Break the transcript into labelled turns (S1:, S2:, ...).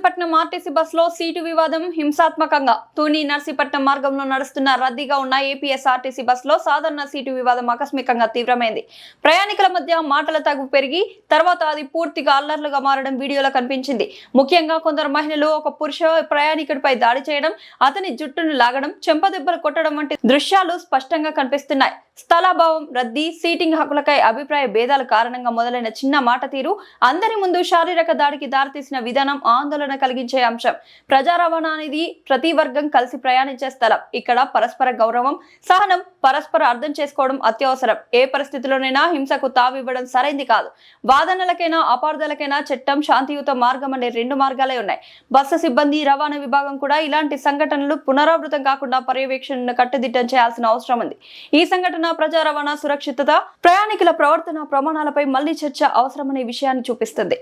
S1: Narsipatnam RTC బస్సులో seat వివాదం హింసాత్మకంగా. తుని నర్సీపట్నం మార్గంలో నడుస్తున్న రద్దీగా ఉన్న ఏపీఎస్ఆర్టీసీ బస్సులో సాధారణ సీటు వివాదం ఆకస్మికంగా తీవ్రమైంది. ప్రయాణికుల మధ్య మాటల తగు పెరిగి తర్వాత అది పూర్తిగా అల్లర్లుగా మారడం వీడియోలో కనిపించింది. ముఖ్యంగా కొందరు మహిళలు ఒక పురుష ప్రయాణికుడిపై దాడి చేయడం, అతని జుట్టును లాగడం, చెంపదెబ్బలు కొట్టడం వంటి దృశ్యాలు స్పష్టంగా కనిపిస్తున్నాయి. స్థలాభావం, రద్దీ, సీటింగ్ హక్కులకై అభిప్రాయ భేదాల కారణంగా మొదలైన చిన్న మాట తీరు అందరి ముందు శారీరక దాడికి దారితీసిన విధానం ఆందోళన కలిగించే అంశం. ప్రజా రవాణా అనేది ప్రతి వర్గం కలిసి ప్రయాణించే స్థలం. ఇక్కడ పరస్పర గౌరవం, సహనం, పరస్పర అర్థం చేసుకోవడం అత్యవసరం. ఏ పరిస్థితిలోనైనా హింసకు తావివ్వడం సరైంది కాదు. వాదనలకైనా అపార్థాలకైనా చట్టం, శాంతియుత మార్గం అనే రెండు మార్గాలే ఉన్నాయి. బస్సు సిబ్బంది, రవాణా విభాగం కూడా ఇలాంటి సంఘటనలు పునరావృతం కాకుండా పర్యవేక్షణను కట్టుదిట్టం చేయాల్సిన అవసరం ఉంది. ఈ సంఘటన ప్రజా రవాణా సురక్షితత, ప్రయాణికుల ప్రవర్తన ప్రమాణాలపై మళ్లీ చర్చ అవసరమనే విషయాన్ని చూపిస్తుంది.